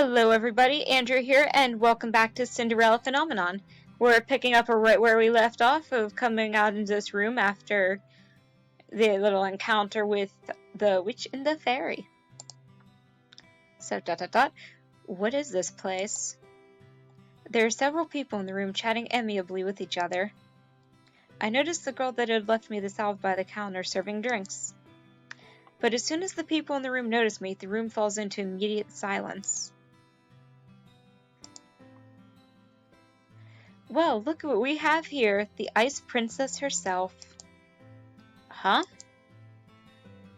Hello everybody, Andrew here, and welcome back to Cinderella Phenomenon. We're picking up right where we left off of coming out into this room after the little encounter with the witch and the fairy. So, what is this place? There are several people in the room chatting amiably with each other. I noticed the girl that had left me the salve by the counter serving drinks. But as soon as the people in the room notice me, the room falls into immediate silence. Well, look at what we have here. The Ice Princess herself. Huh?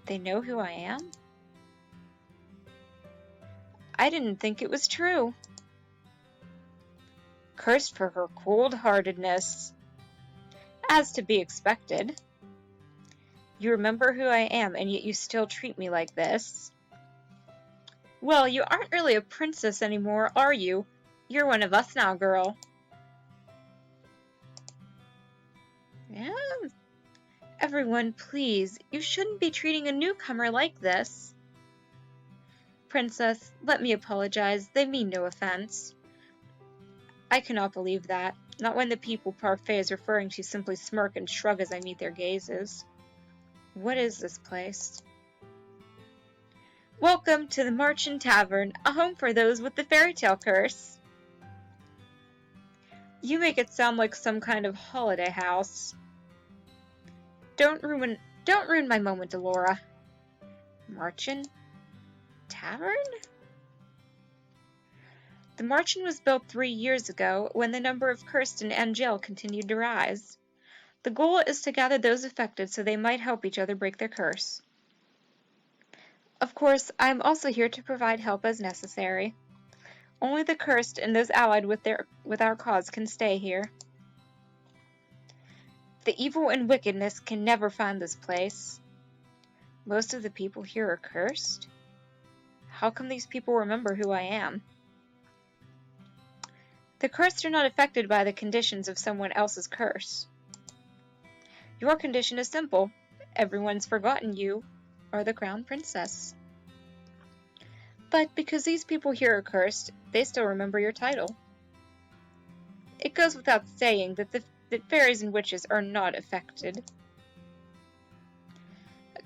They know who I am? I didn't think it was true. Cursed for her cold-heartedness. As to be expected. You remember who I am, and yet you still treat me like this. Well, you aren't really a princess anymore, are you? You're one of us now, girl. Yeah. Everyone, please, you shouldn't be treating a newcomer like this. Princess, let me apologize. They mean no offense. I cannot believe that. Not when the people Parfait is referring to simply smirk and shrug as I meet their gazes. What is this place? Welcome to the Marchen Tavern, a home for those with the fairy tale curse. You make it sound like some kind of holiday house. Don't ruin my moment, Delora. Marchen Tavern? The Marchen was built 3 years ago when the number of cursed in Angielle continued to rise. The goal is to gather those affected so they might help each other break their curse. Of course, I am also here to provide help as necessary. Only the cursed and those allied with our cause can stay here. The evil and wickedness can never find this place. Most of the people here are cursed? How come these people remember who I am? The cursed are not affected by the conditions of someone else's curse. Your condition is simple. Everyone's forgotten you are the crown princess. But because these people here are cursed, they still remember your title. It goes without saying that fairies and witches are not affected.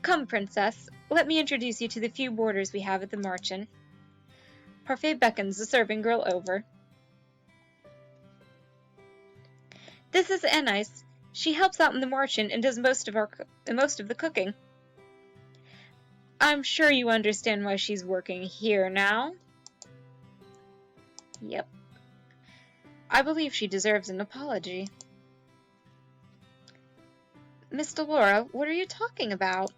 Come, princess, let me introduce you to the few boarders we have at the Marchen. Parfait beckons the serving girl over. This is Angielle. She helps out in the Marchen and does most of the cooking. I'm sure you understand why she's working here now. Yep. I believe she deserves an apology. Miss Delora, what are you talking about?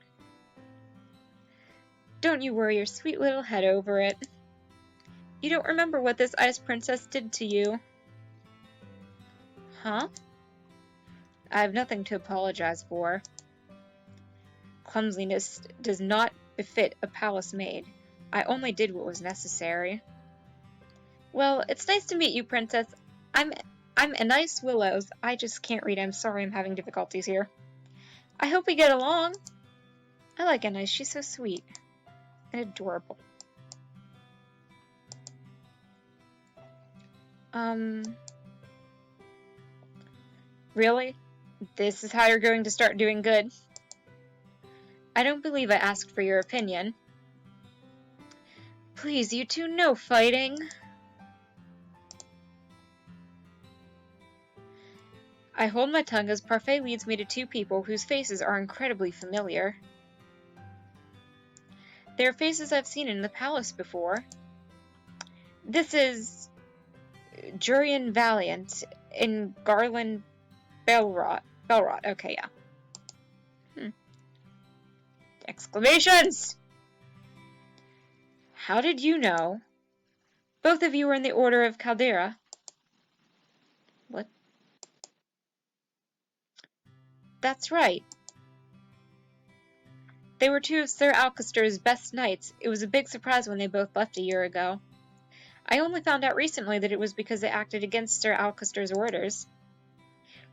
Don't you worry your sweet little head over it. You don't remember what this ice princess did to you. Huh? I have nothing to apologize for. Clumsiness does not befit a palace maid. I only did what was necessary. Well, it's nice to meet you, princess. I'm Angielle Willows. I just can't read. I'm sorry I'm having difficulties here. I hope we get along. I like Angielle. She's so sweet and adorable. Really? This is how you're going to start doing good? I don't believe I asked for your opinion. Please, you two, no fighting. I hold my tongue as Parfait leads me to two people whose faces are incredibly familiar. They are faces I've seen in the palace before. This is Jurian Valiant in Garland Belrot. Okay, yeah. Exclamations! How did you know? Both of you were in the Order of Caldera. What? That's right. They were two of Sir Alcester's best knights. It was a big surprise when they both left a year ago. I only found out recently that it was because they acted against Sir Alcester's orders.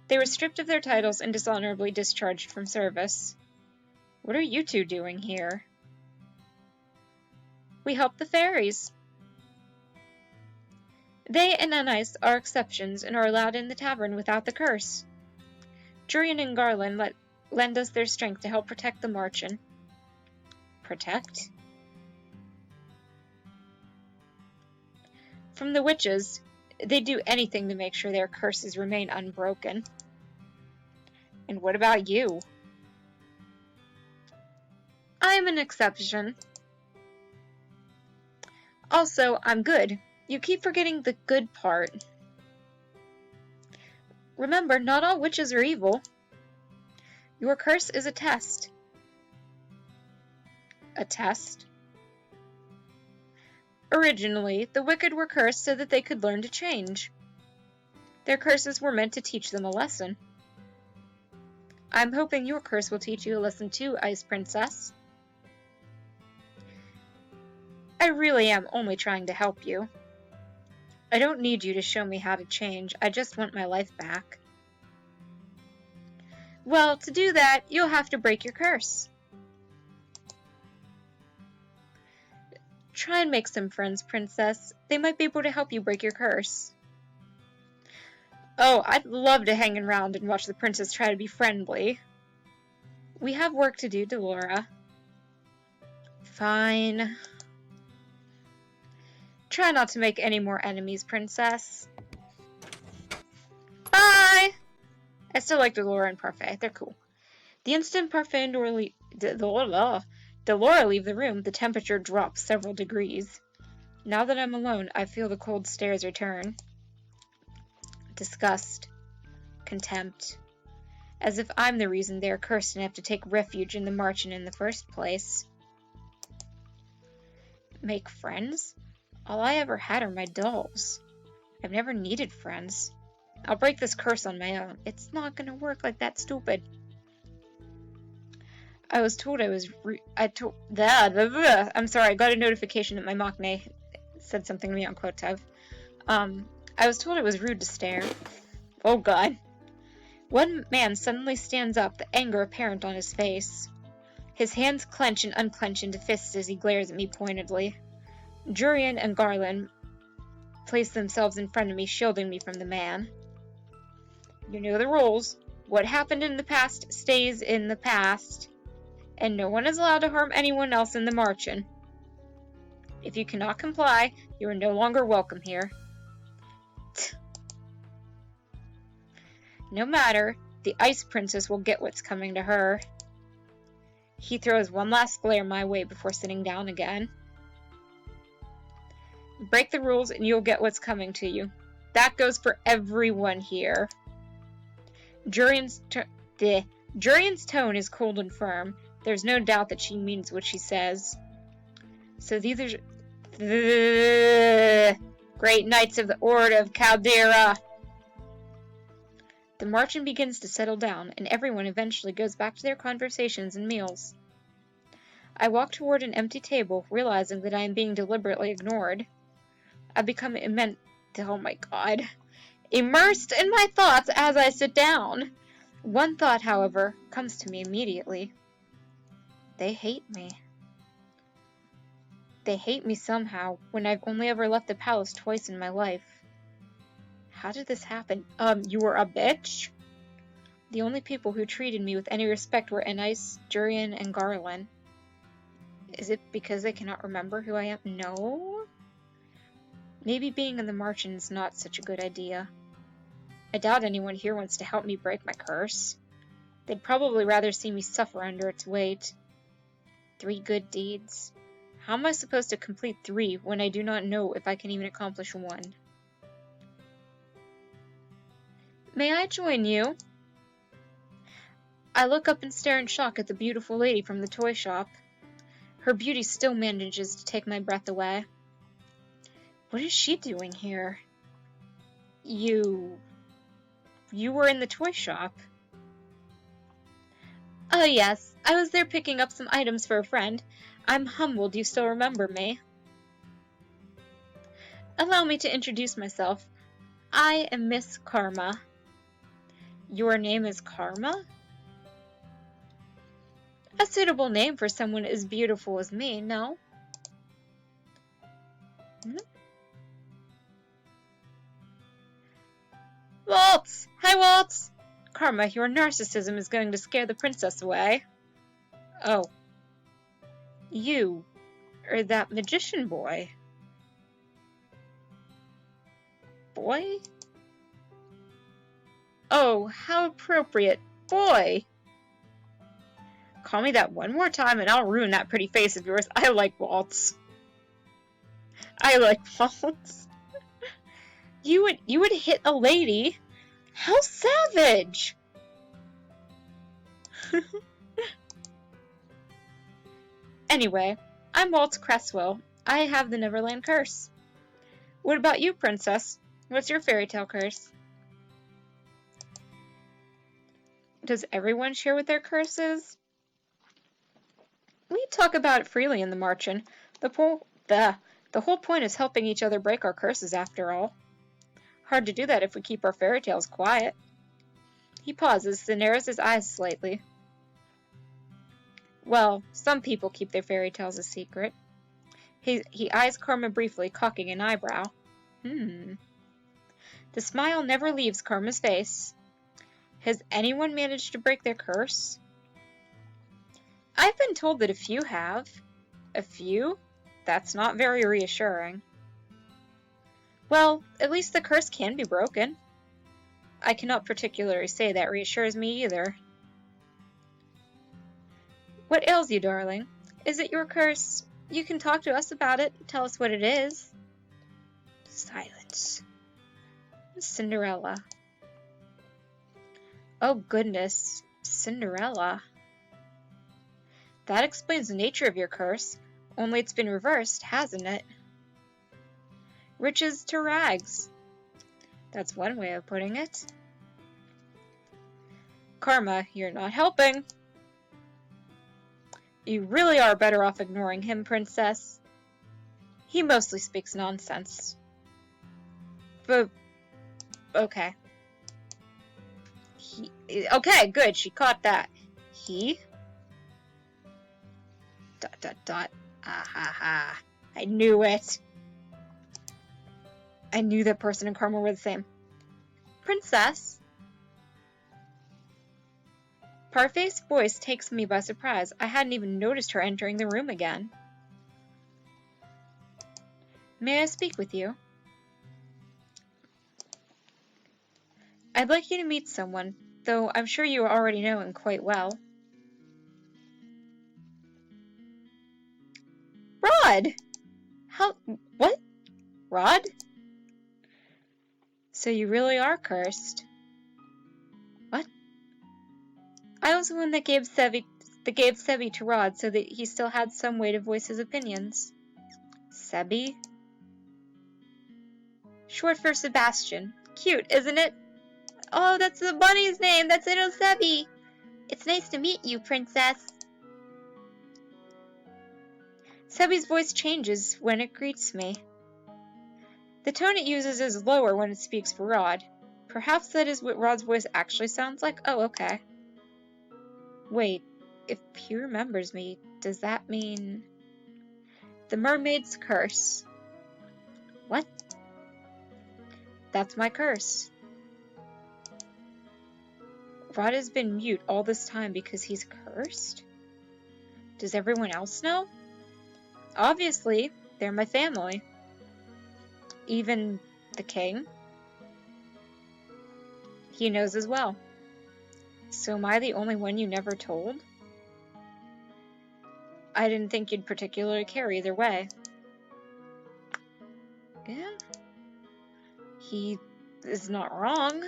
They were stripped of their titles and dishonorably discharged from service. What are you two doing here? We help the fairies. They and Anais are exceptions and are allowed in the tavern without the curse. Jurian and Garland lend us their strength to help protect the Marchen. Protect? From the witches, they do anything to make sure their curses remain unbroken. And what about you? I'm an exception. Also, I'm good. You keep forgetting the good part. Remember, not all witches are evil. Your curse is a test. A test? Originally, the wicked were cursed so that they could learn to change. Their curses were meant to teach them a lesson. I'm hoping your curse will teach you a lesson too, Ice Princess. I really am only trying to help you. I don't need you to show me how to change, I just want my life back. Well, to do that, you'll have to break your curse. Try and make some friends, Princess. They might be able to help you break your curse. Oh, I'd love to hang around and watch the princess try to be friendly. We have work to do, Delora. Fine. Try not to make any more enemies, Princess. Bye! I still like Delora and Parfait. They're cool. The instant Parfait and Delora leave the room, the temperature drops several degrees. Now that I'm alone, I feel the cold stares return. Disgust. Contempt. As if I'm the reason they're cursed and have to take refuge in the Marchen in the first place. Make friends? All I ever had are my dolls. I've never needed friends. I'll break this curse on my own. It's not gonna work like that, stupid. I was told I was I'm sorry, I got a notification that my Machne said something to me on Quotev. I was told it was rude to stare. Oh god. One man suddenly stands up, the anger apparent on his face. His hands clench and unclench into fists as he glares at me pointedly. Jurian and Garland place themselves in front of me, shielding me from the man. You know the rules. What happened in the past stays in the past, and no one is allowed to harm anyone else in the Marchen. If you cannot comply, you are no longer welcome here. No matter, the Ice Princess will get what's coming to her. He throws one last glare my way before sitting down again. Break the rules and you'll get what's coming to you. That goes for everyone here. Jurian's tone is cold and firm. There's no doubt that she means what she says. So these are the great knights of the Order of Caldera. The Marchen begins to settle down, and everyone eventually goes back to their conversations and meals. I walk toward an empty table, realizing that I am being deliberately ignored. I become immersed in my thoughts as I sit down. One thought, however, comes to me immediately. They hate me. They hate me somehow, when I've only ever left the palace twice in my life. How did this happen? You were a bitch? The only people who treated me with any respect were Anais, Jurian, and Garland. Is it because they cannot remember who I am? No? Maybe being in the Marchen is not such a good idea. I doubt anyone here wants to help me break my curse. They'd probably rather see me suffer under its weight. 3 good deeds. How am I supposed to complete 3 when I do not know if I can even accomplish 1? May I join you? I look up and stare in shock at the beautiful lady from the toy shop. Her beauty still manages to take my breath away. What is she doing here? You were in the toy shop. Oh yes, I was there picking up some items for a friend. I'm humbled you still remember me. Allow me to introduce myself. I am Miss Karma. Your name is Karma? A suitable name for someone as beautiful as me, no? Waltz! Hi, Waltz! Karma, your narcissism is going to scare the princess away. Oh. You. Or that magician boy. Boy? Oh, how appropriate. Boy! Call me that one more time and I'll ruin that pretty face of yours. I like Waltz. I like Waltz. You would hit a lady? How savage! Anyway, I'm Waltz Cresswell. I have the Neverland Curse. What about you, Princess? What's your fairy tale curse? Does everyone share what their curse is? We talk about it freely in the Marchen. The whole point is helping each other break our curses, after all. Hard to do that if we keep our fairy tales quiet. He pauses, then narrows his eyes slightly. Well, some people keep their fairy tales a secret. He eyes Karma briefly, cocking an eyebrow. The smile never leaves Karma's face. Has anyone managed to break their curse? I've been told that a few have. A few? That's not very reassuring. Well, at least the curse can be broken. I cannot particularly say that reassures me either. What ails you, darling? Is it your curse? You can talk to us about it. Tell us what it is. Silence. Cinderella. Oh goodness, Cinderella. That explains the nature of your curse, only it's been reversed, hasn't it? Riches to rags. That's one way of putting it. Karma, you're not helping. You really are better off ignoring him, Princess. He mostly speaks nonsense. But, okay. Okay, good, she caught that. He? ... Ah ha ha. I knew it. I knew that person and Karma were the same. Princess? Parfait's voice takes me by surprise. I hadn't even noticed her entering the room again. May I speak with you? I'd like you to meet someone, though I'm sure you already know him quite well. Rod! How? What? Rod? So you really are cursed. What? I was the one that gave Sebi to Rod so that he still had some way to voice his opinions. Sebi? Short for Sebastian. Cute, isn't it? Oh, that's the bunny's name! That's little Sebi! It's nice to meet you, Princess. Sebi's voice changes when it greets me. The tone it uses is lower when it speaks for Rod. Perhaps that is what Rod's voice actually sounds like? Oh, okay. Wait, if he remembers me, does that mean... The mermaid's curse. What? That's my curse. Rod has been mute all this time because he's cursed? Does everyone else know? Obviously, they're my family. Even the king? He knows as well. So am I the only one you never told? I didn't think you'd particularly care either way. Yeah. He is not wrong.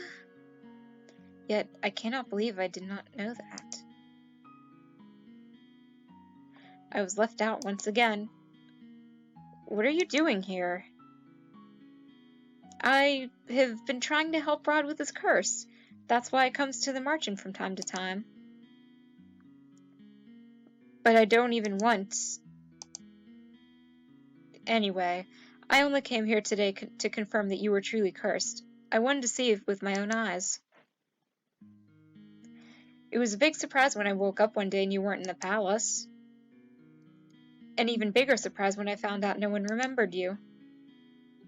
Yet I cannot believe I did not know that. I was left out once again. What are you doing here? I have been trying to help Rod with his curse. That's why it comes to the Marchen from time to time. But I don't even want... Anyway, I only came here today to confirm that you were truly cursed. I wanted to see it with my own eyes. It was a big surprise when I woke up one day and you weren't in the palace. An even bigger surprise when I found out no one remembered you.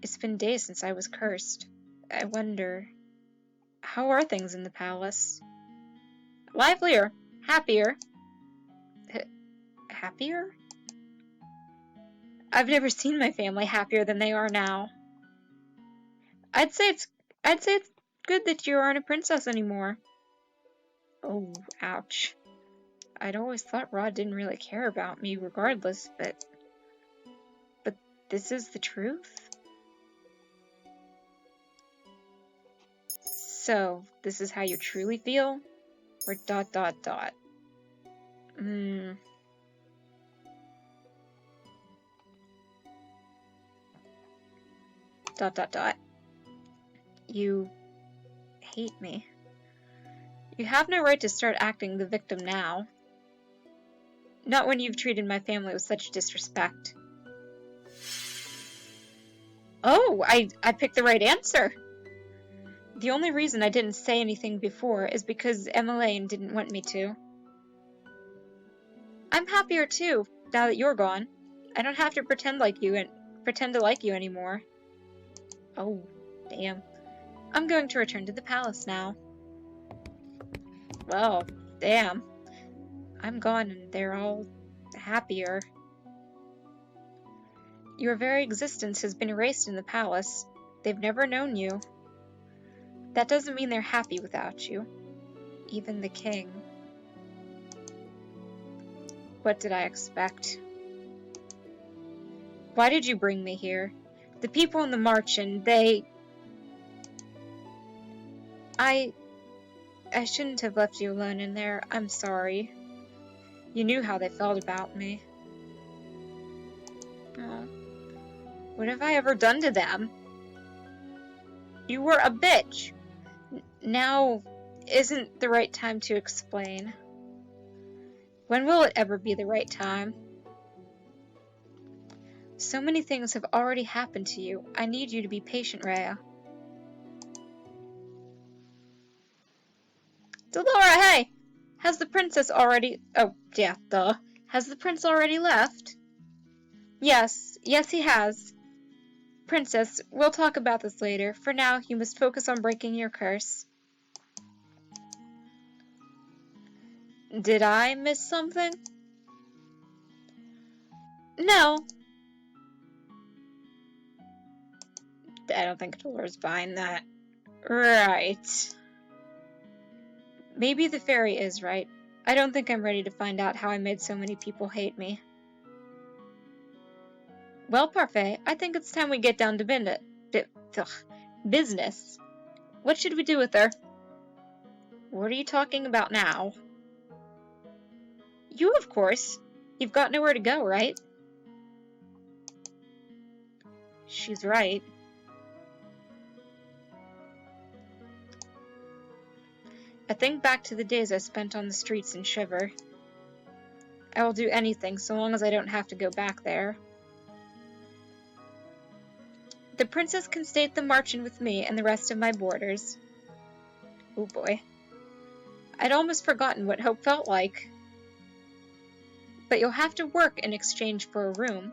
It's been days since I was cursed. I wonder... How are things in the palace? Livelier. Happier. Happier? I've never seen my family happier than they are now. I'd say it's good that you aren't a princess anymore. Oh, ouch. I'd always thought Rod didn't really care about me regardless, but this is the truth? So, this is how you truly feel? Or ... You hate me. You have no right to start acting the victim now. Not when you've treated my family with such disrespect. Oh, I picked the right answer! The only reason I didn't say anything before is because Emmeline didn't want me to. I'm happier too, now that you're gone. I don't have to pretend to like you anymore. Oh, damn. I'm going to return to the palace now. Well, damn. I'm gone and they're all happier. Your very existence has been erased in the palace. They've never known you. That doesn't mean they're happy without you. Even the king. What did I expect? Why did you bring me here? The people in the Marchen, they... I shouldn't have left you alone in there. I'm sorry. You knew how they felt about me. Oh. What have I ever done to them? You were a bitch. Now isn't the right time to explain. When will it ever be the right time? So many things have already happened to you. I need you to be patient, Rhea. Delora, hey! Has the princess already... Oh, yeah, duh. Has the prince already left? Yes, he has. Princess, we'll talk about this later. For now, you must focus on breaking your curse. Did I miss something? No. I don't think Delora's buying that. Right. Maybe the fairy is right. I don't think I'm ready to find out how I made so many people hate me. Well, Parfait, I think it's time we get down to business. What should we do with her? What are you talking about now? You, of course. You've got nowhere to go, right? She's right. I think back to the days I spent on the streets in Shiver. I will do anything so long as I don't have to go back there. The princess can stay at the Marchen with me and the rest of my boarders. Oh boy. I'd almost forgotten what hope felt like. But you'll have to work in exchange for a room.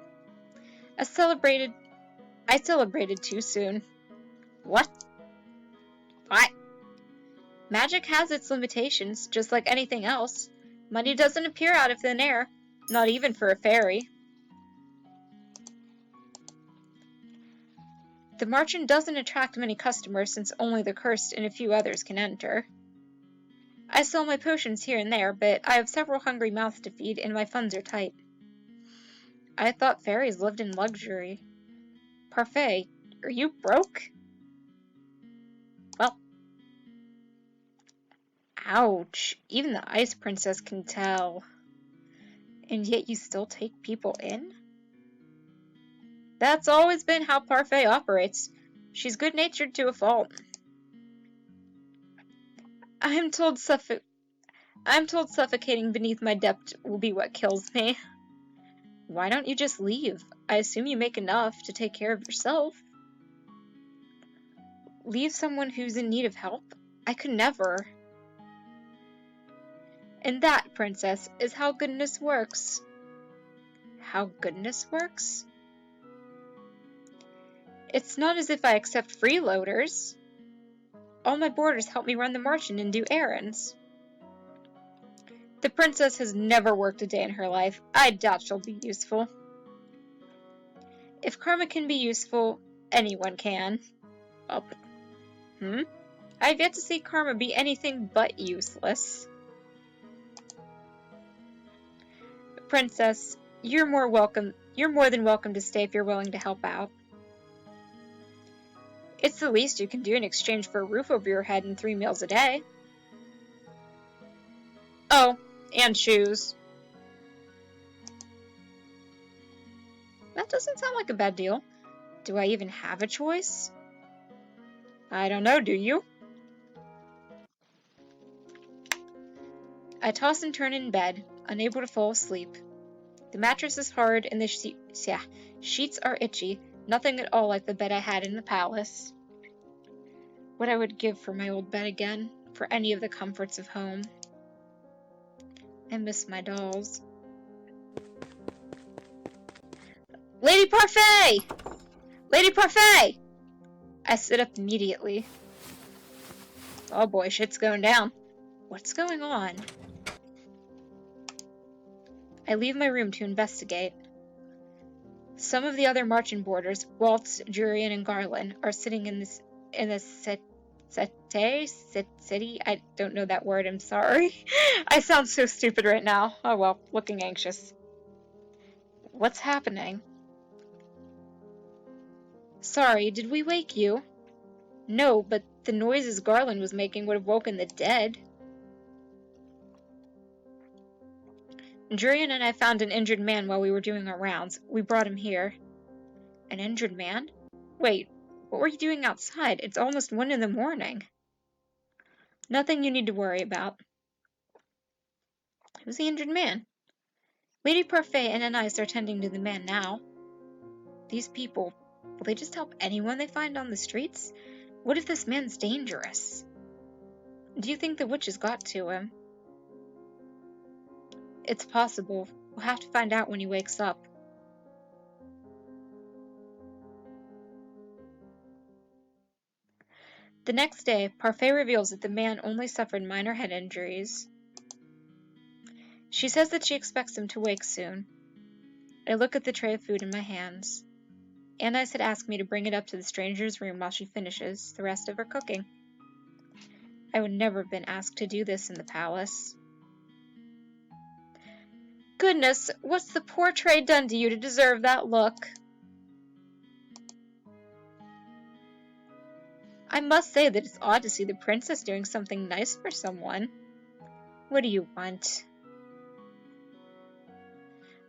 I celebrated too soon. What? What? Magic has its limitations, just like anything else. Money doesn't appear out of thin air, not even for a fairy. The Marchen doesn't attract many customers since only the cursed and a few others can enter. I sell my potions here and there, but I have several hungry mouths to feed and my funds are tight. I thought fairies lived in luxury. Parfait, are you broke? Well, ouch. Even the Ice Princess can tell. And yet you still take people in? That's always been how Parfait operates. She's good-natured to a fault. I'm told suffocating beneath my debt will be what kills me. Why don't you just leave? I assume you make enough to take care of yourself. Leave someone who's in need of help? I could never. And that, princess, is how goodness works. How goodness works? It's not as if I accept freeloaders. All my boarders help me run the Marchen and do errands. The princess has never worked a day in her life. I doubt she'll be useful. If karma can be useful, anyone can. Oh, I've yet to see karma be anything but useless. Princess, you're more than welcome to stay if you're willing to help out. It's the least you can do in exchange for a roof over your head and 3 meals a day. Oh, and shoes. That doesn't sound like a bad deal. Do I even have a choice? I don't know, do you? I toss and turn in bed, unable to fall asleep. The mattress is hard and the sheets are itchy, nothing at all like the bed I had in the palace. What I would give for my old bed again, for any of the comforts of home. I miss my dolls. Lady Parfait! Lady Parfait! I sit up immediately. Oh boy, shit's going down. What's going on? I leave my room to investigate. Some of the other Marchen boarders, Waltz, Jurian, and Garland, are sitting in the city. I don't know that word, I'm sorry. I sound so stupid right now. Oh well, looking anxious. What's happening? Sorry, did we wake you? No, but the noises Garland was making would have woken the dead. Jurian and I found an injured man while we were doing our rounds. We brought him here. An injured man? Wait, what were you doing outside? It's almost 1 in the morning. Nothing you need to worry about. Who's the injured man? Lady Parfait and Anais are tending to the man now. These people, will they just help anyone they find on the streets? What if this man's dangerous? Do you think the witches got to him? It's possible. We'll have to find out when he wakes up. The next day, Parfait reveals that the man only suffered minor head injuries. She says that she expects him to wake soon. I look at the tray of food in my hands. Anais had asked me to bring it up to the stranger's room while she finishes the rest of her cooking. I would never have been asked to do this in the palace. Goodness, what's the poor tray done to you to deserve that look? I must say that it's odd to see the princess doing something nice for someone. What do you want?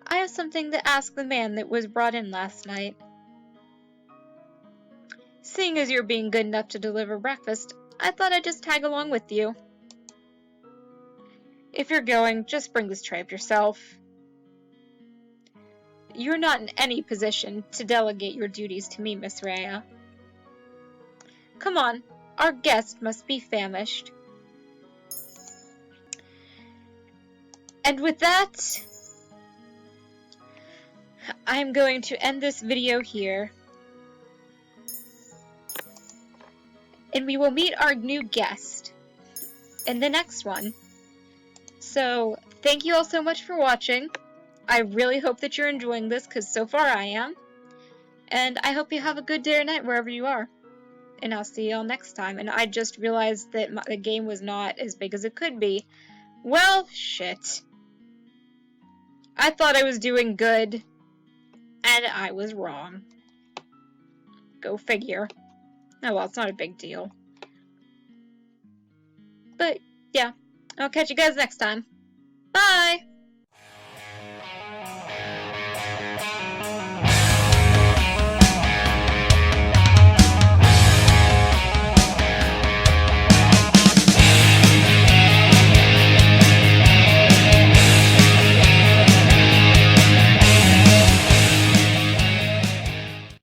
I have something to ask the man that was brought in last night. Seeing as you're being good enough to deliver breakfast, I thought I'd just tag along with you. If you're going, just bring this tray up yourself. You're not in any position to delegate your duties to me, Miss Rhea. Come on, our guest must be famished. And with that, I'm going to end this video here. And we will meet our new guest in the next one. So, thank you all so much for watching. I really hope that you're enjoying this, because so far I am. And I hope you have a good day or night wherever you are. And I'll see y'all next time. And I just realized that the game was not as big as it could be. Well, shit. I thought I was doing good. And I was wrong. Go figure. Oh well, it's not a big deal. But, yeah. I'll catch you guys next time. Bye!